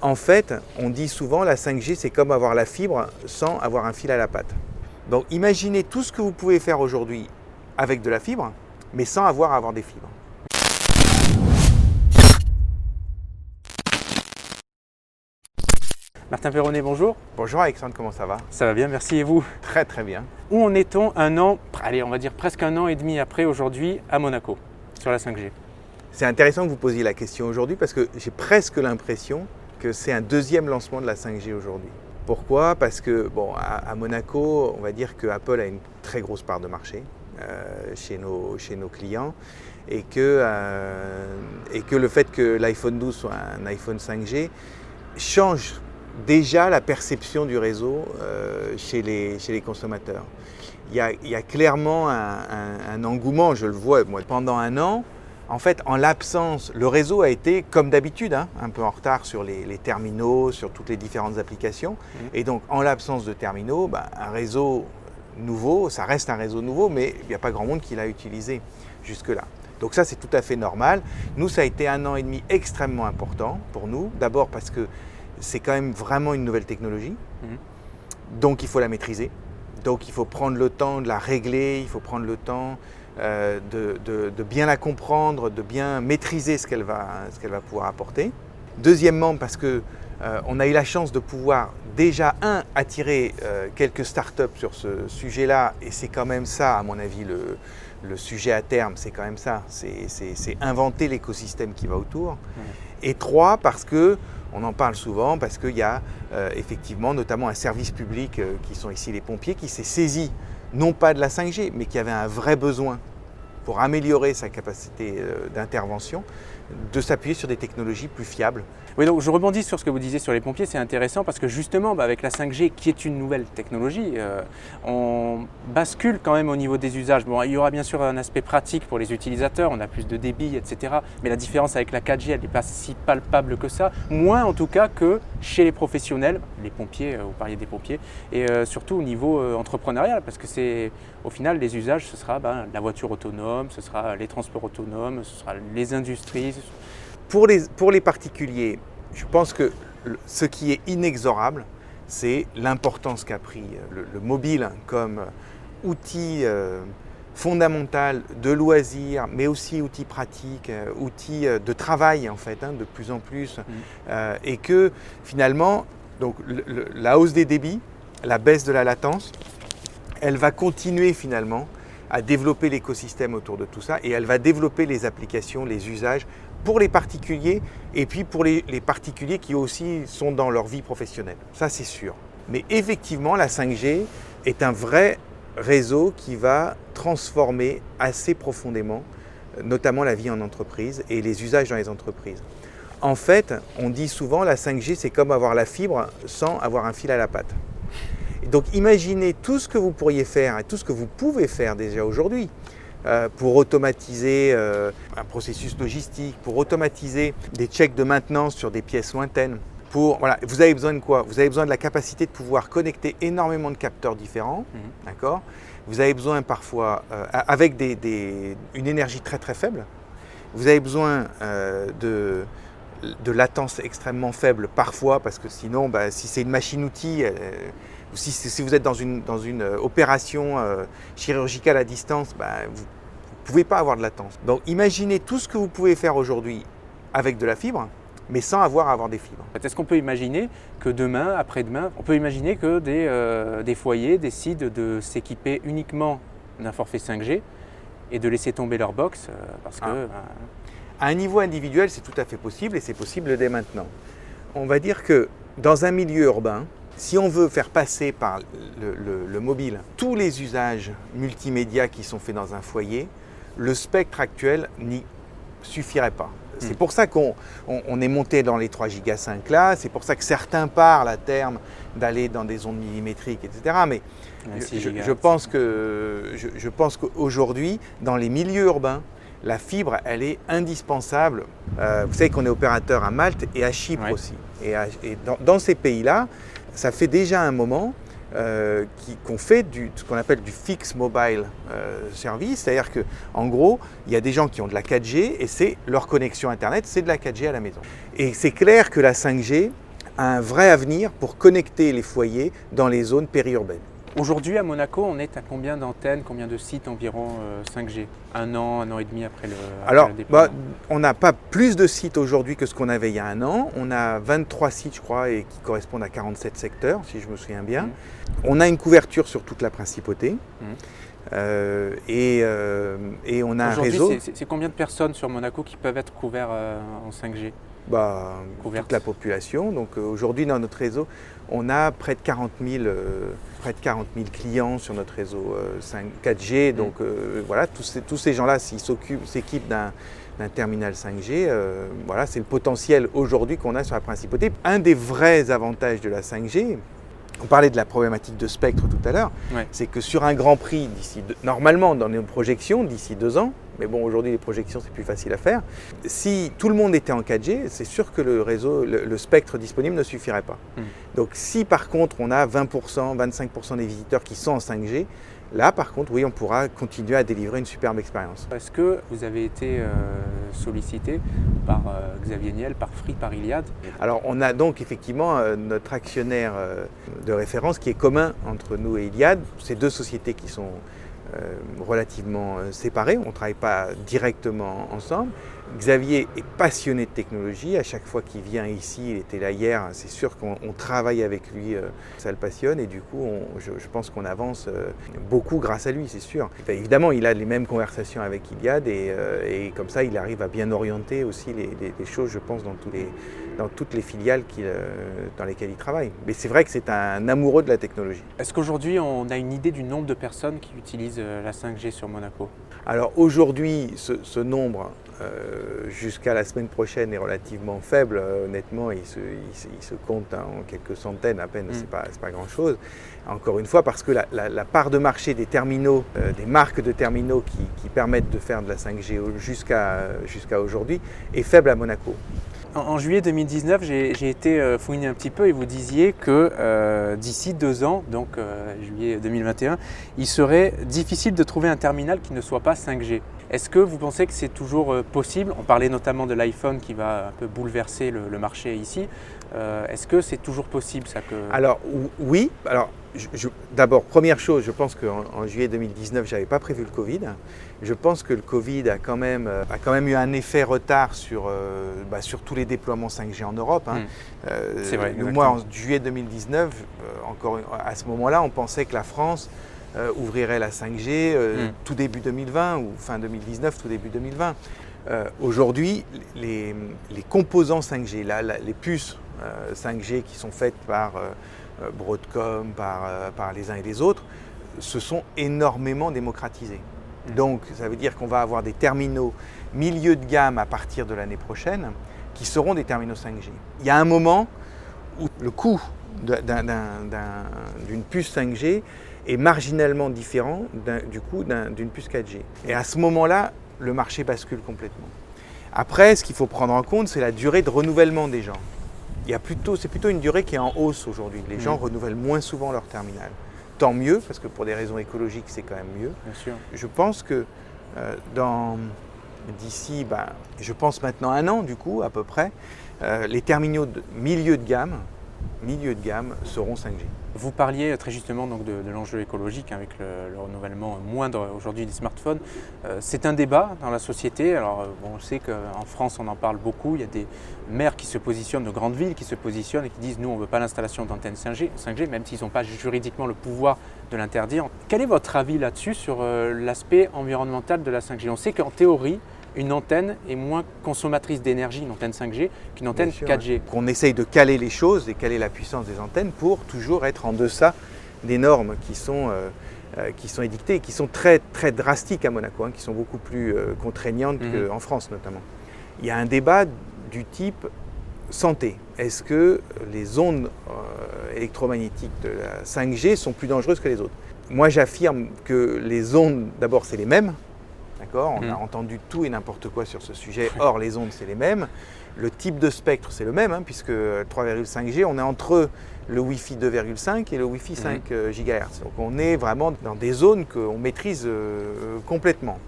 En fait, on dit souvent la 5G, c'est comme avoir la fibre sans avoir un fil à la patte. Donc imaginez tout ce que vous pouvez faire aujourd'hui avec de la fibre, mais sans avoir à avoir des fibres. Martin Perronnet, bonjour. Bonjour Alexandre, comment ça va? Ça va bien, merci, et vous? Très très bien. Où en est-on un an, allez, on va dire presque un an et demi après aujourd'hui à Monaco, sur la 5G? C'est intéressant que vous posiez la question aujourd'hui parce que j'ai presque l'impression que c'est un deuxième lancement de la 5G aujourd'hui. Pourquoi? Parce que à Monaco, on va dire que Apple a une très grosse part de marché chez nos clients et que le fait que l'iPhone 12 soit un iPhone 5G change déjà la perception du réseau chez les consommateurs. Il y a clairement un engouement, je le vois moi, pendant un an. En fait, en l'absence, le réseau a été, comme d'habitude, un peu en retard sur les terminaux, sur toutes les différentes applications. Et donc, en l'absence de terminaux, un réseau nouveau, ça reste un réseau nouveau, mais il n'y a pas grand monde qui l'a utilisé jusque-là. Donc ça, c'est tout à fait normal. Nous, ça a été un an et demi extrêmement important pour nous. D'abord parce que c'est quand même vraiment une nouvelle technologie. Donc, il faut la maîtriser. Donc, il faut prendre le temps de la régler, il faut prendre le temps de bien la comprendre, de bien maîtriser ce qu'elle va pouvoir apporter. Deuxièmement, parce qu'on a eu la chance de pouvoir déjà, attirer quelques startups sur ce sujet-là, et c'est quand même ça, à mon avis, le sujet à terme, c'est quand même ça, c'est inventer l'écosystème qui va autour. Et trois, parce que, on en parle souvent, parce qu'il y a effectivement notamment un service public qui sont ici les pompiers, qui s'est saisi non pas de la 5G, mais qui avait un vrai besoin pour améliorer sa capacité d'intervention, de s'appuyer sur des technologies plus fiables. Oui, donc je rebondis sur ce que vous disiez sur les pompiers, c'est intéressant parce que justement, avec la 5G, qui est une nouvelle technologie, on bascule quand même au niveau des usages. Bon, il y aura bien sûr un aspect pratique pour les utilisateurs, on a plus de débit, etc. Mais la différence avec la 4G, elle n'est pas si palpable que ça, moins en tout cas que chez les professionnels, les pompiers, vous parliez des pompiers, et surtout au niveau entrepreneurial, parce que c'est au final les usages, ce sera la voiture autonome, ce sera les transports autonomes, ce sera les industries. Pour les particuliers, je pense que ce qui est inexorable, c'est l'importance qu'a pris le mobile comme outil fondamental de loisirs, mais aussi outil pratique, outil de travail en fait, de plus en plus. Et que finalement, donc, la hausse des débits, la baisse de la latence, elle va continuer finalement à développer l'écosystème autour de tout ça et elle va développer les applications, les usages pour les particuliers et puis pour les particuliers qui aussi sont dans leur vie professionnelle. Ça, c'est sûr. Mais effectivement, la 5G est un vrai réseau qui va transformer assez profondément, notamment la vie en entreprise et les usages dans les entreprises. En fait, on dit souvent la 5G, c'est comme avoir la fibre sans avoir un fil à la patte. Donc imaginez tout ce que vous pourriez faire et tout ce que vous pouvez faire déjà aujourd'hui pour automatiser un processus logistique, pour automatiser des checks de maintenance sur des pièces lointaines. Vous avez besoin de quoi? Vous avez besoin de la capacité de pouvoir connecter énormément de capteurs différents, d'accord? Vous avez besoin parfois, avec une énergie très très faible, vous avez besoin de latence extrêmement faible parfois, parce que sinon, si c'est une machine-outil, si vous êtes dans une opération chirurgicale à distance, vous ne pouvez pas avoir de latence. Donc imaginez tout ce que vous pouvez faire aujourd'hui avec de la fibre, mais sans avoir à avoir des fibres. Est-ce qu'on peut imaginer que demain, après-demain, on peut imaginer que des foyers décident de s'équiper uniquement d'un forfait 5G et de laisser tomber leur box parce que… À un niveau individuel, c'est tout à fait possible et c'est possible dès maintenant. On va dire que dans un milieu urbain, si on veut faire passer par le mobile tous les usages multimédia qui sont faits dans un foyer, le spectre actuel n'y suffirait pas. C'est pour ça qu'on est monté dans les 3 Go 5 là, c'est pour ça que certains parlent à terme d'aller dans des ondes millimétriques, etc. Mais je pense qu'aujourd'hui, dans les milieux urbains, la fibre, elle est indispensable. Vous savez qu'on est opérateur à Malte et à Chypre aussi. Et dans ces pays-là, ça fait déjà un moment qu'on fait ce qu'on appelle du fixed mobile service, c'est-à-dire qu'en gros, il y a des gens qui ont de la 4G et c'est leur connexion Internet, c'est de la 4G à la maison. Et c'est clair que la 5G a un vrai avenir pour connecter les foyers dans les zones périurbaines. Aujourd'hui, à Monaco, on est à combien d'antennes, combien de sites environ 5G? Un an et demi après le déploiement. On n'a pas plus de sites aujourd'hui que ce qu'on avait il y a un an. On a 23 sites, je crois, et qui correspondent à 47 secteurs, si je me souviens bien. On a une couverture sur toute la principauté. Et on a un réseau. C'est combien de personnes sur Monaco qui peuvent être couverts en 5G? Toute la population. Donc aujourd'hui, dans notre réseau, on a près de 40 000 clients sur notre réseau 4G. Donc voilà, tous ces gens-là, s'ils s'équipent d'un terminal 5G, voilà, c'est le potentiel aujourd'hui qu'on a sur la principauté. Un des vrais avantages de la 5G, on parlait de la problématique de spectre tout à l'heure, c'est que sur un Grand Prix, normalement dans nos projections, d'ici 2 ans, mais bon, aujourd'hui les projections c'est plus facile à faire, si tout le monde était en 4G, c'est sûr que le spectre disponible ne suffirait pas. Donc si par contre on a 20%, 25% des visiteurs qui sont en 5G, là, par contre, oui, on pourra continuer à délivrer une superbe expérience. Est-ce que vous avez été sollicité par Xavier Niel, par Free, par Iliad? Alors, on a donc effectivement notre actionnaire de référence qui est commun entre nous et Iliad. C'est 2 sociétés qui sont relativement séparées. On ne travaille pas directement ensemble. Xavier est passionné de technologie. À chaque fois qu'il vient ici, il était là hier, c'est sûr qu'on travaille avec lui, ça le passionne et du coup, je pense qu'on avance beaucoup grâce à lui, c'est sûr. Évidemment, il a les mêmes conversations avec Iliad et comme ça, il arrive à bien orienter aussi les choses, je pense, dans toutes les filiales dans lesquelles il travaille. Mais c'est vrai que c'est un amoureux de la technologie. Est-ce qu'aujourd'hui, on a une idée du nombre de personnes qui utilisent la 5G sur Monaco? Alors aujourd'hui, ce nombre, jusqu'à la semaine prochaine, est relativement faible. Honnêtement, il se compte en quelques centaines à peine, c'est pas grand-chose. Encore une fois, parce que la part de marché des terminaux, des marques de terminaux qui permettent de faire de la 5G jusqu'à aujourd'hui, est faible à Monaco. En juillet 2019, j'ai été fouiner un petit peu et vous disiez que d'ici 2 ans, donc juillet 2021, il serait difficile de trouver un terminal qui ne soit pas 5G. Est-ce que vous pensez que c'est toujours possible? On parlait notamment de l'iPhone qui va un peu bouleverser le marché ici. Est-ce que c'est toujours possible ça que... Alors oui. Alors, d'abord, première chose, je pense qu'en juillet 2019, je n'avais pas prévu le Covid. Je pense que le Covid a quand même eu un effet retard sur tous les déploiements 5G en Europe. C'est vrai. Moi, en juillet 2019, à ce moment-là, on pensait que la France ouvrirait la 5G tout début 2020 ou fin 2019, tout début 2020. Aujourd'hui, les composants 5G, les puces 5G qui sont faites par Broadcom, par les uns et les autres, se sont énormément démocratisés. Donc ça veut dire qu'on va avoir des terminaux milieu de gamme à partir de l'année prochaine qui seront des terminaux 5G. Il y a un moment où le coût d'une puce 5G est marginalement différent du coût d'une puce 4G. Et à ce moment-là, le marché bascule complètement. Après, ce qu'il faut prendre en compte, c'est la durée de renouvellement des gens. C'est plutôt une durée qui est en hausse aujourd'hui. Les gens renouvellent moins souvent leur terminal. Tant mieux, parce que pour des raisons écologiques, c'est quand même mieux. Bien sûr. Je pense que d'ici, je pense maintenant 1 an, du coup, à peu près, les terminaux de milieu de gamme seront 5G. Vous parliez très justement donc de l'enjeu écologique avec le renouvellement moindre aujourd'hui des smartphones. C'est un débat dans la société. Alors on sait qu'en France on en parle beaucoup. Il y a des maires qui se positionnent, de grandes villes qui se positionnent et qui disent nous on ne veut pas l'installation d'antennes 5G, même s'ils n'ont pas juridiquement le pouvoir de l'interdire. Quel est votre avis là-dessus sur l'aspect environnemental de la 5G? On sait qu'en théorie, une antenne est moins consommatrice d'énergie, une antenne 5G, qu'une antenne 4G. Qu'on essaye de caler les choses et caler la puissance des antennes pour toujours être en deçà des normes qui sont édictées et qui sont très, très drastiques à Monaco, qui sont beaucoup plus contraignantes qu'en France notamment. Il y a un débat du type santé. Est-ce que les ondes électromagnétiques de la 5G sont plus dangereuses que les autres? Moi j'affirme que les ondes, d'abord c'est les mêmes. On a entendu tout et n'importe quoi sur ce sujet. Or, les ondes, c'est les mêmes. Le type de spectre, c'est le même, puisque 3,5G, on est entre le Wi-Fi 2,5 et le Wi-Fi 5 GHz. Donc, on est vraiment dans des zones qu'on maîtrise complètement.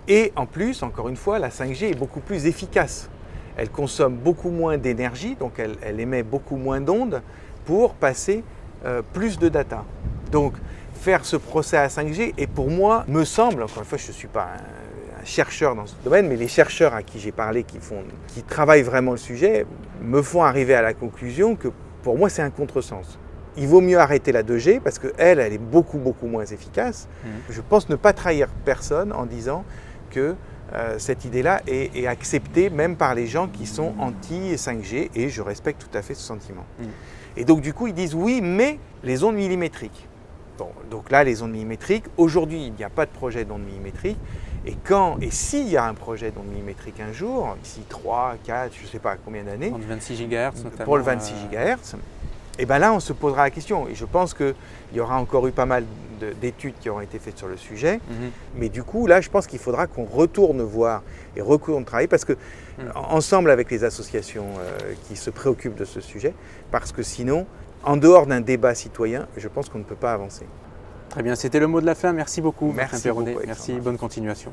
Et en plus, encore une fois, la 5G est beaucoup plus efficace. elle consomme beaucoup moins d'énergie, donc elle émet beaucoup moins d'ondes pour passer plus de data. Donc faire ce procès à 5G, et pour moi, me semble, encore une fois je ne suis pas un chercheur dans ce domaine, mais les chercheurs à qui j'ai parlé, qui travaillent vraiment le sujet, me font arriver à la conclusion que pour moi c'est un contresens. Il vaut mieux arrêter la 2G parce qu'elle est beaucoup moins efficace. Je pense ne pas trahir personne en disant que cette idée-là est acceptée même par les gens qui sont anti-5G, et je respecte tout à fait ce sentiment. Et donc du coup ils disent oui, mais les ondes millimétriques. Bon, donc là les ondes millimétriques, aujourd'hui il n'y a pas de projet d'ondes millimétriques, et s'il y a un projet d'ondes millimétriques un jour, d'ici 3, 4, je ne sais pas combien d'années, pour le 26 GHz notamment, pour le 26 GHz, et bien là on se posera la question, et je pense qu'il y aura encore eu pas mal d'études qui auront été faites sur le sujet, mais du coup là je pense qu'il faudra qu'on retourne voir et retourne travailler, parce que ensemble avec les associations qui se préoccupent de ce sujet, parce que sinon, en dehors d'un débat citoyen, je pense qu'on ne peut pas avancer. Très bien, c'était le mot de la fin. Merci beaucoup, Martin Merci Perronnet. beaucoup, Merci, Alexandre. bonne continuation.